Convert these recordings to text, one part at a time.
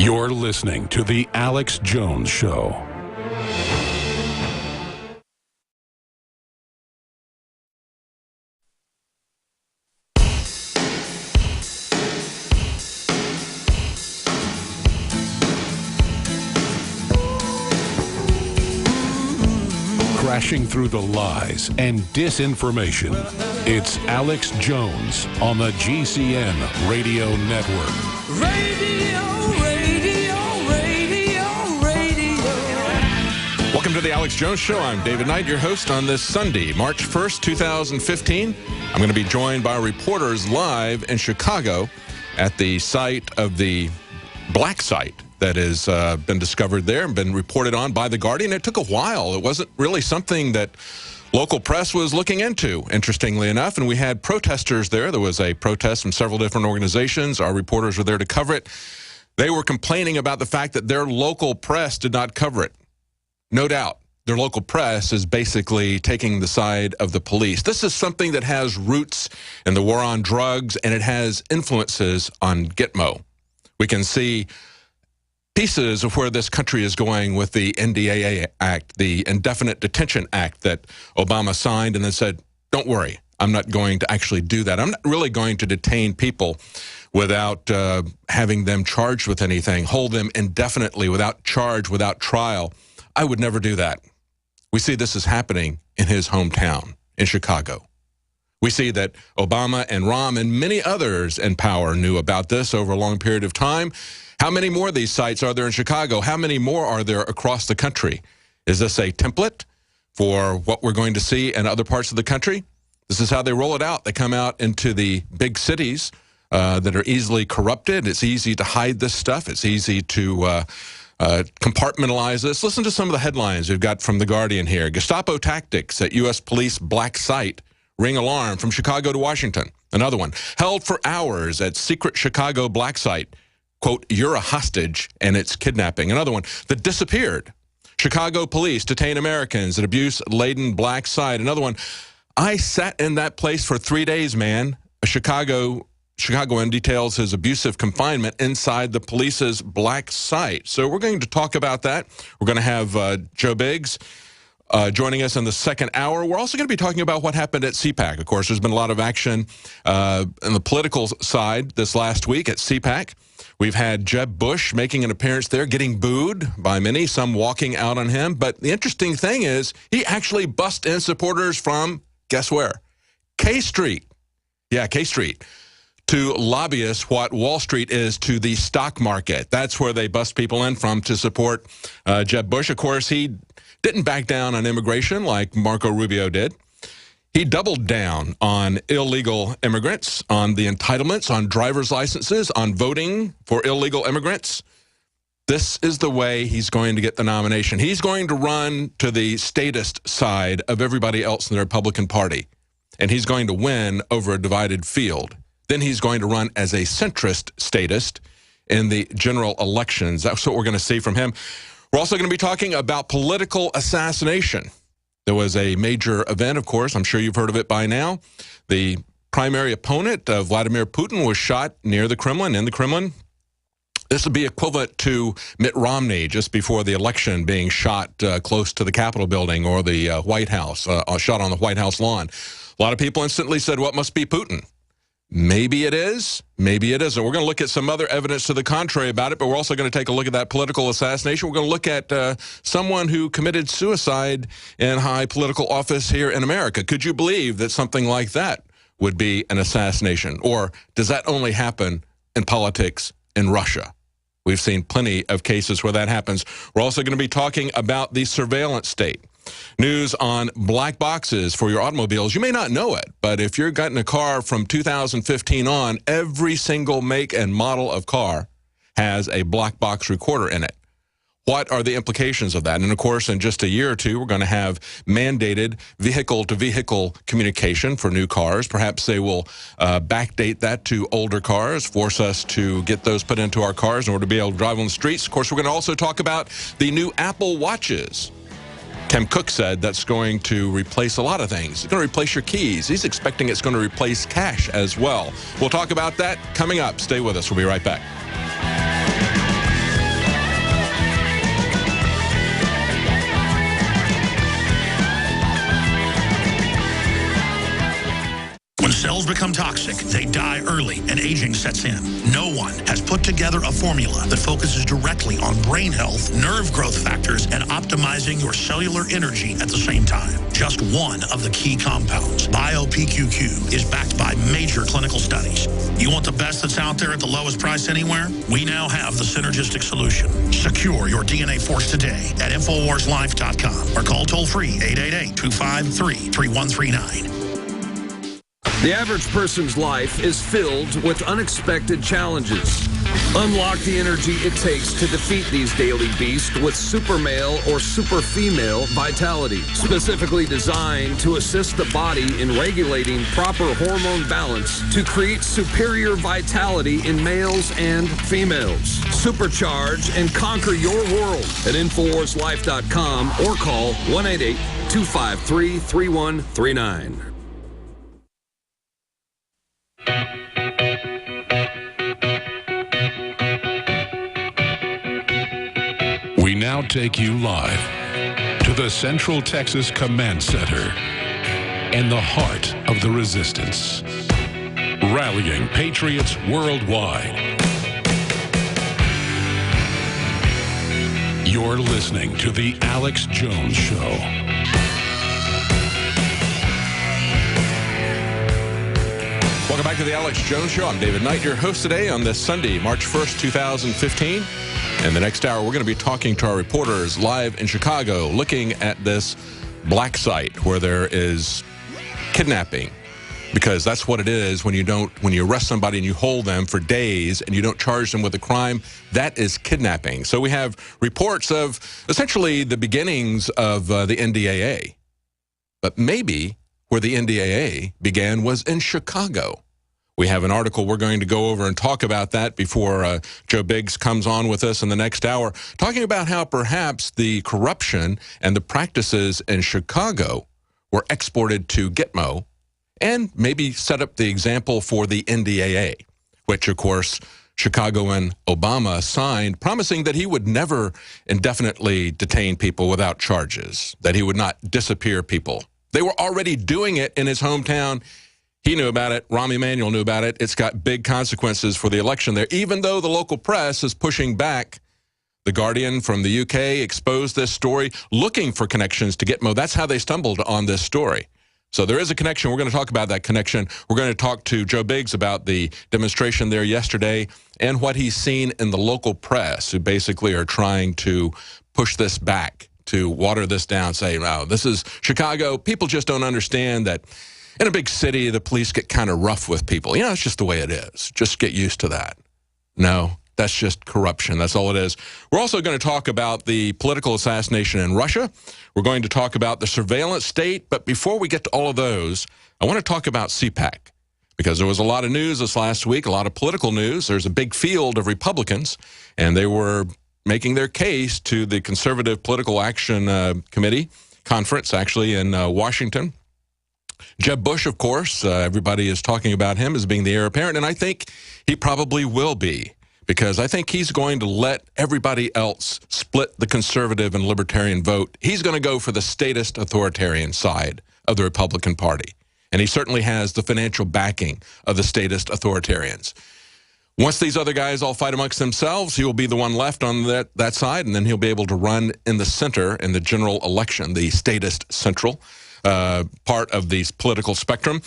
You're listening to The Alex Jones Show. Crashing through the lies and disinformation, it's Alex Jones on the GCN Radio Network. Welcome to the Alex Jones Show. I'm David Knight, your host on this Sunday, March 1st, 2015. I'm going to be joined by reporters live in Chicago at the site of the black site that has been discovered there and been reported on by The Guardian. It took a while. It wasn't really something that local press was looking into, interestingly enough, and we had protesters there. There was a protest from several different organizations. Our reporters were there to cover it. They were complaining about the fact that their local press did not cover it. No doubt, their local press is basically taking the side of the police. This is something that has roots in the war on drugs, and it has influences on Gitmo. We can see pieces of where this country is going with the NDAA Act, the Indefinite Detention Act that Obama signed and then said, don't worry, I'm not going to actually do that. I'm not really going to detain people without having them charged with anything, hold them indefinitely without charge, without trial. I would never do that. We see this is happening in his hometown, in Chicago. We see that Obama and Rahm and many others in power knew about this over a long period of time. How many more of these sites are there in Chicago? How many more are there across the country? Is this a template for what we're going to see in other parts of the country? This is how they roll it out. They come out into the big cities that are easily corrupted. It's easy to hide this stuff. It's easy to compartmentalize this. Listen to some of the headlines we've got from The Guardian here. Gestapo tactics at U.S. police black site ring alarm from Chicago to Washington. Another one, held for hours at secret Chicago black site. Quote, you're a hostage and it's kidnapping. Another one, that disappeared. Chicago police detain Americans at abuse-laden black site. Another one, I sat in that place for 3 days, man. A Chicagoan details his abusive confinement inside the police's black site. So we're going to talk about that. We're going to have Joe Biggs joining us in the second hour. We're also going to be talking about what happened at CPAC. Of course, there's been a lot of action on the political side this last week at CPAC. We've had Jeb Bush making an appearance there, getting booed by many, some walking out on him. But the interesting thing is he actually bussed in supporters from, guess where? K Street. Yeah, K Street. To lobbyists what Wall Street is to the stock market. That's where they bust people in from to support Jeb Bush. Of course, he didn't back down on immigration like Marco Rubio did. He doubled down on illegal immigrants, on the entitlements, on driver's licenses, on voting for illegal immigrants. This is the way he's going to get the nomination. He's going to run to the statist side of everybody else in the Republican Party, and he's going to win over a divided field. Then he's going to run as a centrist statist in the general elections. That's what we're going to see from him. We're also going to be talking about political assassination. There was a major event, of course. I'm sure you've heard of it by now. The primary opponent of Vladimir Putin was shot near the Kremlin, in the Kremlin. This would be equivalent to Mitt Romney just before the election being shot close to the Capitol building or the White House, shot on the White House lawn. A lot of people instantly said, well, it must be Putin. Maybe it is. Maybe it isn't. We're going to look at some other evidence to the contrary about it, but we're also going to take a look at that political assassination. We're going to look at someone who committed suicide in high political office here in America. Could you believe that something like that would be an assassination? Or does that only happen in politics in Russia? We've seen plenty of cases where that happens. We're also going to be talking about the surveillance state. News on black boxes for your automobiles. You may not know it, but if you're getting a car from 2015 on, every single make and model of car has a black box recorder in it. What are the implications of that? And of course, in just a year or two, we're going to have mandated vehicle-to-vehicle communication for new cars. Perhaps they will backdate that to older cars, force us to get those put into our cars in order to be able to drive on the streets. Of course, we're going to also talk about the new Apple Watches. Tim Cook said that's going to replace a lot of things. It's going to replace your keys. He's expecting it's going to replace cash as well. We'll talk about that coming up. Stay with us. We'll be right back. become toxic, they die early and aging sets in. No one has put together a formula that focuses directly on brain health, nerve growth factors, and optimizing your cellular energy at the same time. Just one of the key compounds, BioPQQ, is backed by major clinical studies. You want the best that's out there at the lowest price anywhere? We now have the synergistic solution. Secure your DNA Force today at InfoWarsLife.com or call toll-free 888-253-3139. The average person's life is filled with unexpected challenges. Unlock the energy it takes to defeat these daily beasts with super male or super female vitality, specifically designed to assist the body in regulating proper hormone balance to create superior vitality in males and females. Supercharge and conquer your world at InfoWarsLife.com or call 1-888-253-3139. We now take you live to the Central Texas Command Center in the heart of the resistance, rallying patriots worldwide. You're listening to The Alex Jones Show. Welcome back to the Alex Jones Show. I'm David Knight, your host today on this Sunday, March 1st, 2015. And the next hour, we're going to be talking to our reporters live in Chicago, looking at this black site where there is kidnapping, because that's what it is when you arrest somebody and you hold them for days and you don't charge them with a crime. That is kidnapping. So we have reports of essentially the beginnings of the NDAA. But maybe where the NDAA began was in Chicago. We have an article we're going to go over and talk about that before Joe Biggs comes on with us in the next hour, talking about how perhaps the corruption and the practices in Chicago were exported to Gitmo and maybe set up the example for the NDAA, which, of course, Chicago and Obama signed, promising that he would never indefinitely detain people without charges, that he would not disappear people. They were already doing it in his hometown. He knew about it. Rahm Emanuel knew about it. It's got big consequences for the election there, even though the local press is pushing back. The Guardian from the UK exposed this story, looking for connections to Gitmo. That's how they stumbled on this story. So there is a connection. We're going to talk about that connection. We're going to talk to Joe Biggs about the demonstration there yesterday and what he's seen in the local press, who basically are trying to push this back, to water this down, say, wow, this is Chicago. People just don't understand that in a big city, the police get kind of rough with people. You know, it's just the way it is. Just get used to that. No, that's just corruption. That's all it is. We're also going to talk about the political assassination in Russia. We're going to talk about the surveillance state. But before we get to all of those, I want to talk about CPAC, because there was a lot of news this last week, a lot of political news. There's a big field of Republicans, and they were making their case to the Conservative Political Action Committee conference, actually, in Washington. Jeb Bush, of course, everybody is talking about him as being the heir apparent, and I think he probably will be, because I think he's going to let everybody else split the conservative and libertarian vote. He's going to go for the statist authoritarian side of the Republican Party, and he certainly has the financial backing of the statist authoritarians. Once these other guys all fight amongst themselves, he will be the one left on that side, and then he'll be able to run in the center in the general election, the statist central part of the political spectrum.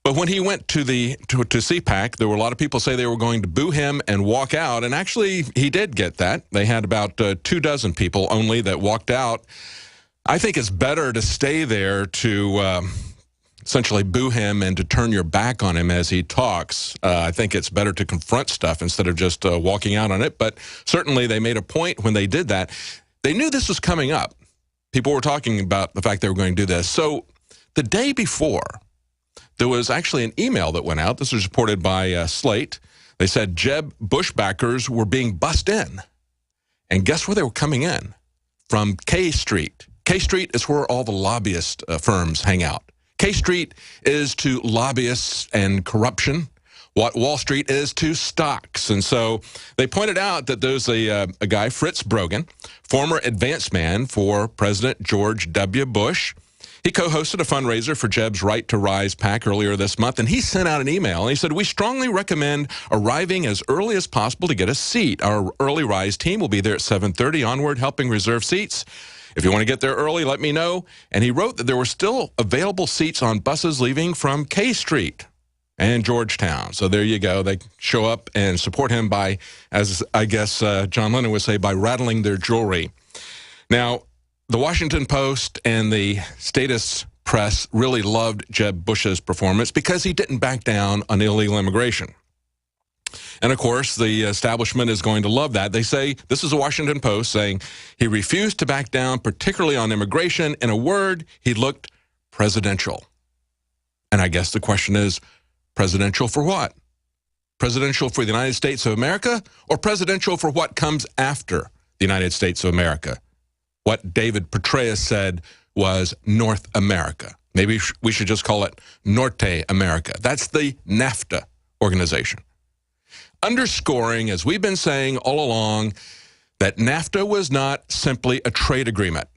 But when he went to CPAC, there were a lot of people say they were going to boo him and walk out, and actually he did get that. They had about 24 people only that walked out. I think it's better to stay there to essentially boo him and to turn your back on him as he talks. I think it's better to confront stuff instead of just walking out on it. But certainly they made a point when they did that. They knew this was coming up. People were talking about the fact they were going to do this. So the day before, there was actually an email that went out. This was reported by Slate. They said Jeb Bush backers were being bussed in. And guess where they were coming in? From K Street. K Street is where all the lobbyist firms hang out. K Street is to lobbyists and corruption what Wall Street is to stocks. And so they pointed out that there's a guy, Fritz Brogan, former advance man for President George W. Bush. He co-hosted a fundraiser for Jeb's Right to Rise PAC earlier this month, and he sent out an email, and he said, "We strongly recommend arriving as early as possible to get a seat. Our Early Rise team will be there at 7:30 onward, helping reserve seats. If you want to get there early, let me know." And he wrote that there were still available seats on buses leaving from K Street and Georgetown. So there you go. They show up and support him by, as I guess John Lennon would say, by rattling their jewelry. Now, the Washington Post and the statist press really loved Jeb Bush's performance because he didn't back down on illegal immigration. And, of course, the establishment is going to love that. They say, this is the Washington Post saying, he refused to back down, particularly on immigration. In a word, he looked presidential. And I guess the question is, presidential for what? Presidential for the United States of America, or presidential for what comes after the United States of America? What David Petraeus said was North America. Maybe we should just call it Norte America. That's the NAFTA organization. Underscoring, as we've been saying all along, that NAFTA was not simply a trade agreement.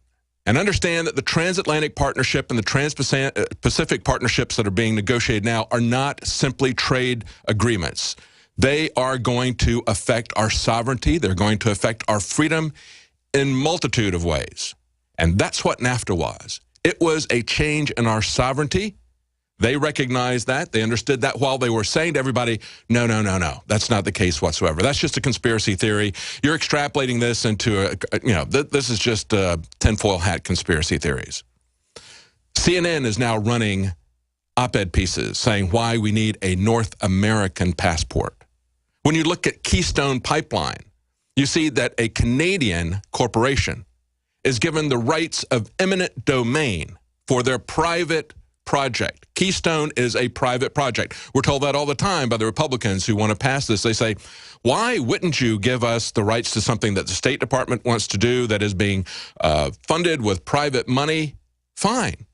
And understand that the transatlantic partnership and the trans-Pacific partnerships that are being negotiated now are not simply trade agreements. They are going to affect our sovereignty. They're going to affect our freedom in multitude of ways. And that's what NAFTA was. It was a change in our sovereignty. They recognized that. They understood that while they were saying to everybody, no, no, no, no, that's not the case whatsoever. That's just a conspiracy theory. You're extrapolating this into, this is just tinfoil hat conspiracy theories. CNN is now running op-ed pieces saying why we need a North American passport. When you look at Keystone Pipeline, you see that a Canadian corporation is given the rights of eminent domain for their private project. Keystone is a private project. We're told that all the time by the Republicans who want to pass this. They say, why wouldn't you give us the rights to something that the State Department wants to do that is being funded with private money? Fine.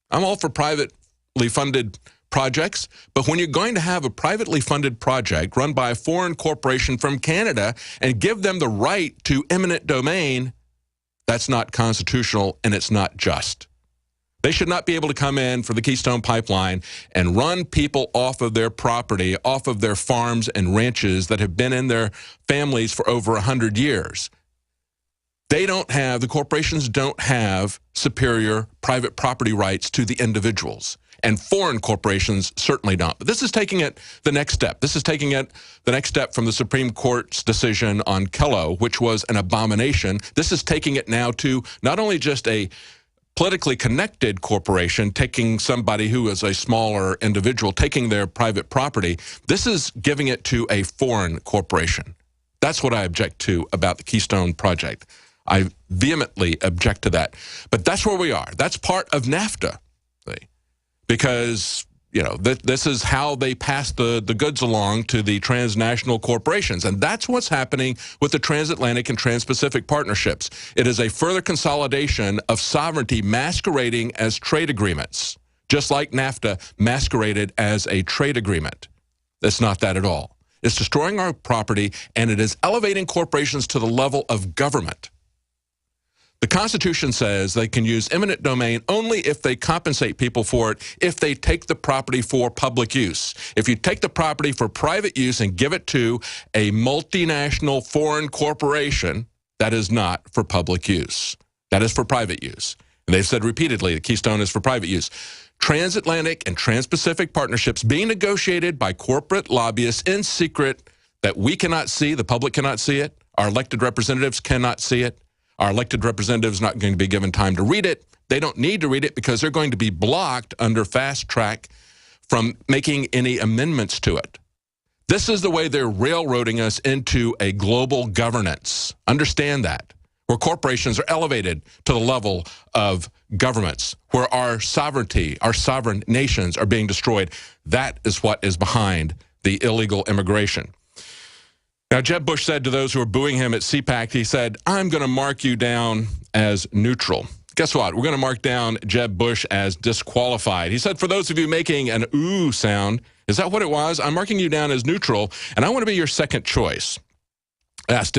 I'm all for privately funded projects, but when you're going to have a privately funded project run by a foreign corporation from Canada and give them the right to eminent domain, that's not constitutional and it's not just. They should not be able to come in for the Keystone Pipeline and run people off of their property, off of their farms and ranches that have been in their families for over 100 years. The corporations don't have superior private property rights to the individuals. And foreign corporations certainly don't. But this is taking it the next step. This is taking it the next step from the Supreme Court's decision on Kello, which was an abomination. This is taking it now to not only just a politically connected corporation taking somebody who is a smaller individual, taking their private property. This is giving it to a foreign corporation. That's what I object to about the Keystone Project. I vehemently object to that. But that's where we are. That's part of NAFTA. Because, this is how they pass the goods along to the transnational corporations. And that's what's happening with the transatlantic and trans-Pacific partnerships. It is a further consolidation of sovereignty masquerading as trade agreements, just like NAFTA masqueraded as a trade agreement. It's not that at all. It's destroying our property, and it is elevating corporations to the level of government. The Constitution says they can use eminent domain only if they compensate people for it, if they take the property for public use. If you take the property for private use and give it to a multinational foreign corporation, that is not for public use. That is for private use. And they've said repeatedly that Keystone is for private use. Transatlantic and trans-Pacific partnerships being negotiated by corporate lobbyists in secret that we cannot see, the public cannot see it, our elected representatives cannot see it. Our elected representatives not going to be given time to read it. They don't need to read it because they're going to be blocked under fast track from making any amendments to it. This is the way they're railroading us into a global governance. Understand that. Where corporations are elevated to the level of governments, where our sovereignty, our sovereign nations are being destroyed. That is what is behind the illegal immigration. Now, Jeb Bush said to those who were booing him at CPAC, he said, I'm going to mark you down as neutral. Guess what? We're going to mark down Jeb Bush as disqualified. He said, for those of you making an ooh sound, is that what it was? I'm marking you down as neutral, and I want to be your second choice. Asked